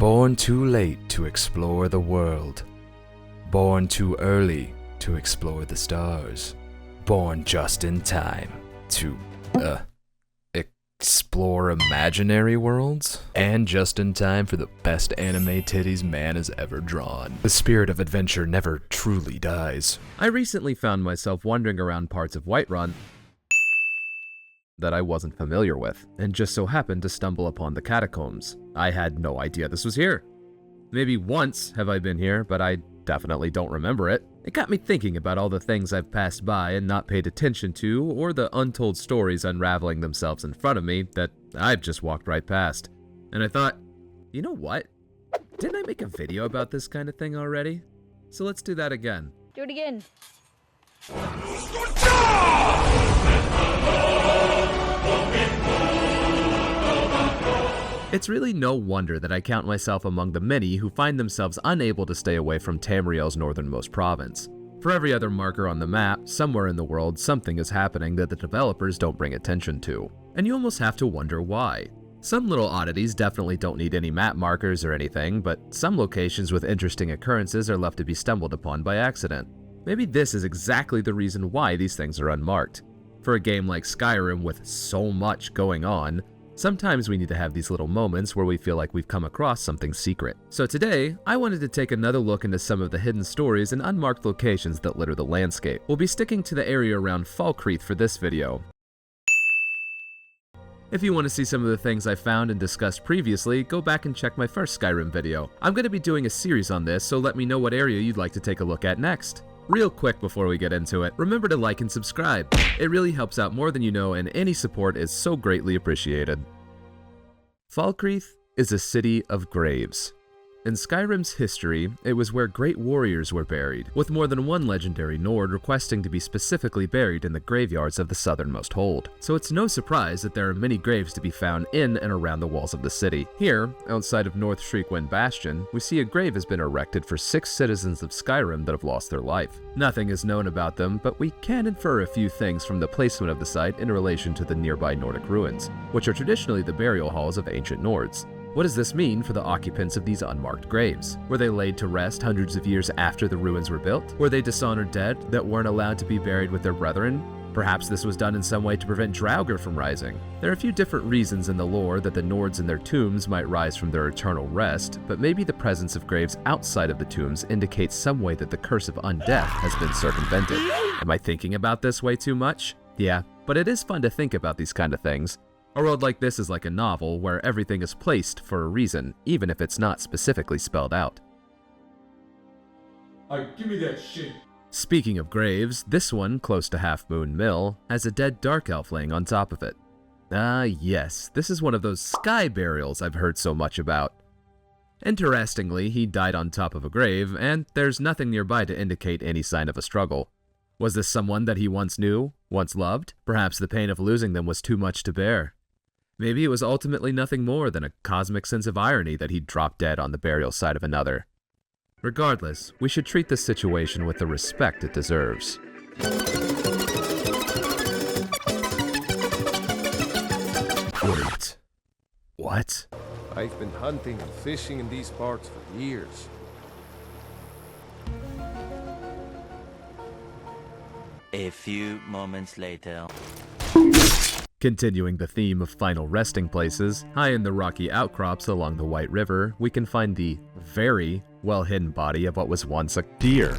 Born too late to explore the world. Born too early to explore the stars. Born just in time to, explore imaginary worlds. And just in time for the best anime titties man has ever drawn. The spirit of adventure never truly dies. I recently found myself wandering around parts of Whiterun that I wasn't familiar with, and just so happened to stumble upon the catacombs. I had no idea this was here. Maybe once have I been here, but I definitely don't remember it. It got me thinking about all the things I've passed by and not paid attention to, or the untold stories unraveling themselves in front of me that I've just walked right past. And I thought, you know what? Didn't I make a video about this kind of thing already? So let's do that again. Do it again. It's really no wonder that I count myself among the many who find themselves unable to stay away from Tamriel's northernmost province. For every other marker on the map, somewhere in the world something is happening that the developers don't bring attention to. And you almost have to wonder why. Some little oddities definitely don't need any map markers or anything, but some locations with interesting occurrences are left to be stumbled upon by accident. Maybe this is exactly the reason why these things are unmarked. For a game like Skyrim with so much going on, sometimes we need to have these little moments where we feel like we've come across something secret. So today, I wanted to take another look into some of the hidden stories and unmarked locations that litter the landscape. We'll be sticking to the area around Falkreath for this video. If you want to see some of the things I found and discussed previously, go back and check my first Skyrim video. I'm going to be doing a series on this, so let me know what area you'd like to take a look at next. Real quick before we get into it, remember to like and subscribe. It really helps out more than you know, and any support is so greatly appreciated. Falkreath is a city of graves. In Skyrim's history, it was where great warriors were buried, with more than one legendary Nord requesting to be specifically buried in the graveyards of the southernmost hold. So it's no surprise that there are many graves to be found in and around the walls of the city. Here, outside of North Shriekwind Bastion, we see a grave has been erected for 6 citizens of Skyrim that have lost their life. Nothing is known about them, but we can infer a few things from the placement of the site in relation to the nearby Nordic ruins, which are traditionally the burial halls of ancient Nords. What does this mean for the occupants of these unmarked graves? Were they laid to rest hundreds of years after the ruins were built? Were they dishonored dead that weren't allowed to be buried with their brethren? Perhaps this was done in some way to prevent Draugr from rising. There are a few different reasons in the lore that the Nords in their tombs might rise from their eternal rest, but maybe the presence of graves outside of the tombs indicates some way that the curse of undeath has been circumvented. Am I thinking about this way too much? Yeah, but it is fun to think about these kind of things. A world like this is like a novel where everything is placed for a reason, even if it's not specifically spelled out. Give me that shit. Speaking of graves, this one, close to Half Moon Mill, has a dead dark elf laying on top of it. Ah yes, this is one of those sky burials I've heard so much about. Interestingly, he died on top of a grave, and there's nothing nearby to indicate any sign of a struggle. Was this someone that he once knew, once loved? Perhaps the pain of losing them was too much to bear. Maybe it was ultimately nothing more than a cosmic sense of irony that he'd dropped dead on the burial site of another. Regardless, we should treat this situation with the respect it deserves. Wait. What? I've been hunting and fishing in these parts for years. A few moments later. Continuing the theme of final resting places, high in the rocky outcrops along the White River, we can find the very well-hidden body of what was once a deer.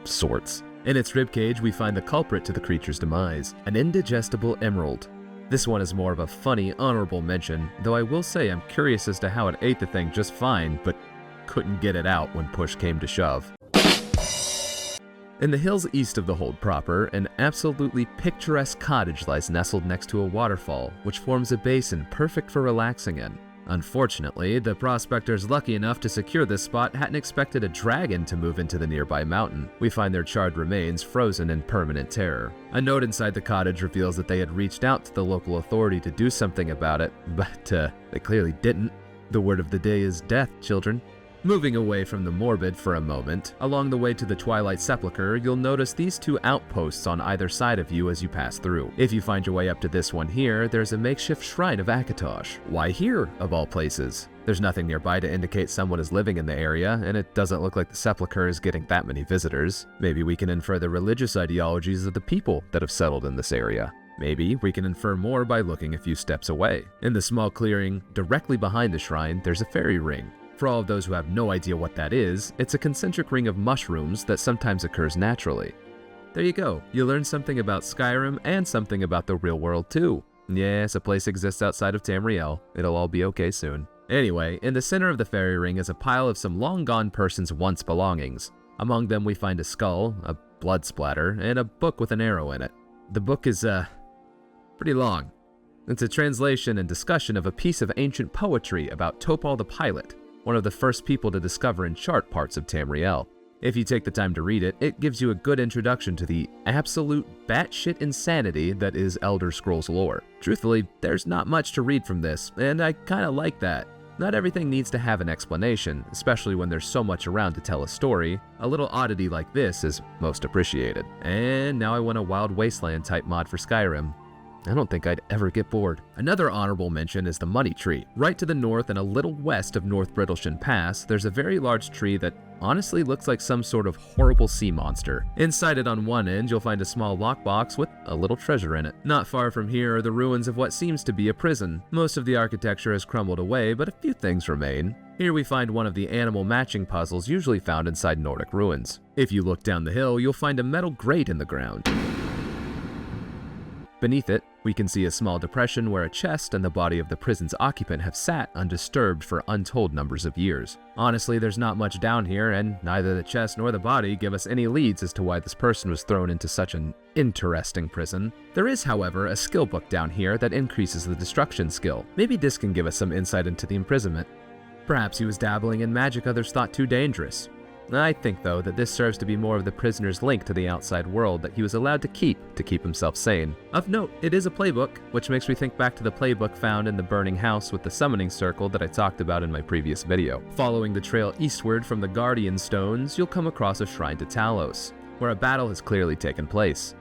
Sorts. In its ribcage, we find the culprit to the creature's demise, an indigestible emerald. This one is more of a funny, honorable mention, though I will say I'm curious as to how it ate the thing just fine, but couldn't get it out when push came to shove. In the hills east of the hold proper, an absolutely picturesque cottage lies nestled next to a waterfall, which forms a basin perfect for relaxing in. Unfortunately, the prospectors lucky enough to secure this spot hadn't expected a dragon to move into the nearby mountain. We find their charred remains frozen in permanent terror. A note inside the cottage reveals that they had reached out to the local authority to do something about it, but they clearly didn't. The word of the day is death, children. Moving away from the morbid for a moment, along the way to the Twilight Sepulchre, you'll notice these two outposts on either side of you as you pass through. If you find your way up to this one here, there's a makeshift shrine of Akatosh. Why here, of all places? There's nothing nearby to indicate someone is living in the area, and it doesn't look like the Sepulchre is getting that many visitors. Maybe we can infer the religious ideologies of the people that have settled in this area. Maybe we can infer more by looking a few steps away. In the small clearing directly behind the shrine, there's a fairy ring. For all of those who have no idea what that is, it's a concentric ring of mushrooms that sometimes occurs naturally. There you go, you learned something about Skyrim and something about the real world too. Yes, a place exists outside of Tamriel. It'll all be okay soon. Anyway, in the center of the fairy ring is a pile of some long-gone person's once belongings. Among them we find a skull, a blood splatter, and a book with an arrow in it. The book is, pretty long. It's a translation and discussion of a piece of ancient poetry about Topal the Pilot, one of the first people to discover and chart parts of Tamriel. If you take the time to read it, it gives you a good introduction to the absolute batshit insanity that is Elder Scrolls lore. Truthfully, there's not much to read from this, and I kinda like that. Not everything needs to have an explanation, especially when there's so much around to tell a story. A little oddity like this is most appreciated. And now I want a Wild Wasteland type mod for Skyrim. I don't think I'd ever get bored. Another honorable mention is the Money Tree. Right to the north and a little west of North Brittleshan Pass, there's a very large tree that honestly looks like some sort of horrible sea monster. Inside it on one end, you'll find a small lockbox with a little treasure in it. Not far from here are the ruins of what seems to be a prison. Most of the architecture has crumbled away, but a few things remain. Here we find one of the animal matching puzzles usually found inside Nordic ruins. If you look down the hill, you'll find a metal grate in the ground. Beneath it, we can see a small depression where a chest and the body of the prison's occupant have sat undisturbed for untold numbers of years. Honestly, there's not much down here, and neither the chest nor the body give us any leads as to why this person was thrown into such an interesting prison. There is, however, a skill book down here that increases the destruction skill. Maybe this can give us some insight into the imprisonment. Perhaps he was dabbling in magic others thought too dangerous. I think, though, that this serves to be more of the prisoner's link to the outside world that he was allowed to keep himself sane. Of note, it is a playbook, which makes me think back to the playbook found in the burning house with the summoning circle that I talked about in my previous video. Following the trail eastward from the Guardian Stones, you'll come across a shrine to Talos, where a battle has clearly taken place.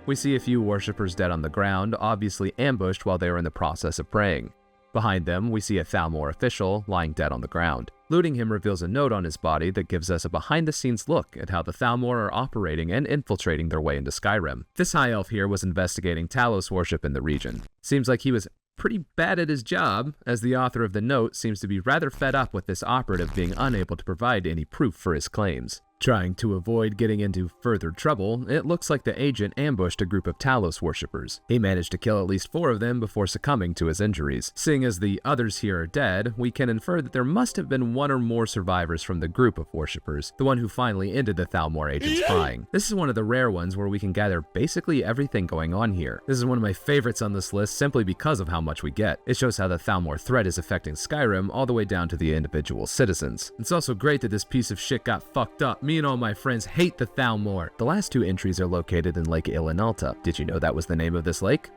We see a few worshippers dead on the ground, obviously ambushed while they were in the process of praying. Behind them, we see a Thalmor official lying dead on the ground. Looting him reveals a note on his body that gives us a behind-the-scenes look at how the Thalmor are operating and infiltrating their way into Skyrim. This high elf here was investigating Talos worship in the region. Seems like he was pretty bad at his job, as the author of the note seems to be rather fed up with this operative being unable to provide any proof for his claims. Trying to avoid getting into further trouble, it looks like the agent ambushed a group of Talos worshippers. He managed to kill at least 4 of them before succumbing to his injuries. Seeing as the others here are dead, we can infer that there must have been 1 or more survivors from the group of worshippers, the one who finally ended the Thalmor agent's prying. This is one of the rare ones where we can gather basically everything going on here. This is one of my favorites on this list simply because of how much we get. It shows how the Thalmor threat is affecting Skyrim all the way down to the individual citizens. It's also great that this piece of shit got fucked up. Me and all my friends hate the Thalmor. The last 2 entries are located in Lake Ilinalta. Did you know that was the name of this lake?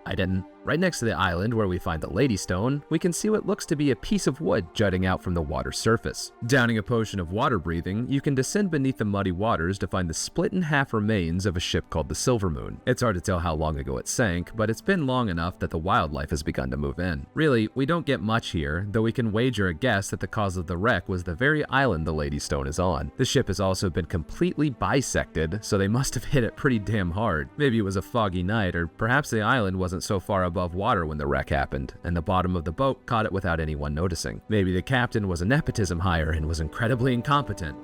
I didn't. Right next to the island where we find the Lady Stone, we can see what looks to be a piece of wood jutting out from the water's surface. Downing a potion of water breathing, you can descend beneath the muddy waters to find the split-in-half remains of a ship called the Silver Moon. It's hard to tell how long ago it sank, but it's been long enough that the wildlife has begun to move in. Really, we don't get much here, though we can wager a guess that the cause of the wreck was the very island the Lady Stone is on. The ship has also been completely bisected, so they must have hit it pretty damn hard. Maybe it was a foggy night, or perhaps the island wasn't so far above water when the wreck happened, and the bottom of the boat caught it without anyone noticing. Maybe the captain was a nepotism hire and was incredibly incompetent.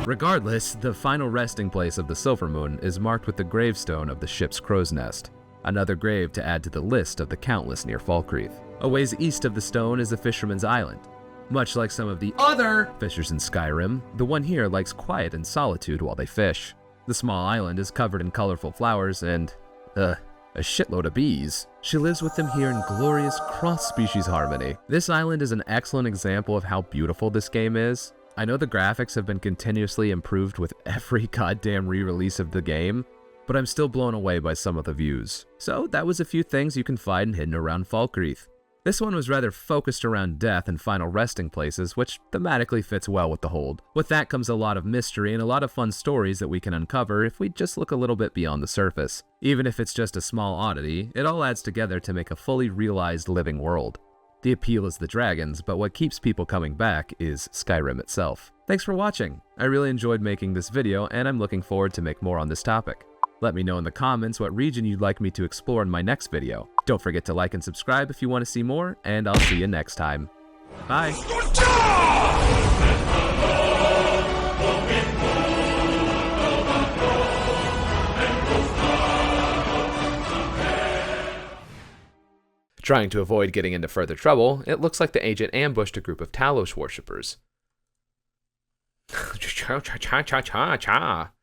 Regardless, the final resting place of the Silver Moon is marked with the gravestone of the ship's crow's nest, another grave to add to the list of the countless near Falkreath. A ways east of the stone is the Fisherman's Island. Much like some of the other fishers in Skyrim, the one here likes quiet and solitude while they fish. The small island is covered in colorful flowers and, a shitload of bees. She lives with them here in glorious cross-species harmony. This island is an excellent example of how beautiful this game is. I know the graphics have been continuously improved with every goddamn re-release of the game, but I'm still blown away by some of the views. So that was a few things you can find hidden around Falkreath. This one was rather focused around death and final resting places, which thematically fits well with the hold. With that comes a lot of mystery and a lot of fun stories that we can uncover if we just look a little bit beyond the surface. Even if it's just a small oddity, it all adds together to make a fully realized living world. The appeal is the dragons, but what keeps people coming back is Skyrim itself. Thanks for watching. I really enjoyed making this video, and I'm looking forward to make more on this topic. Let me know in the comments what region you'd like me to explore in my next video. Don't forget to like and subscribe if you want to see more, and I'll see you next time. Bye! Trying to avoid getting into further trouble, it looks like the agent ambushed a group of Talos worshippers. Cha-cha-cha-cha-cha.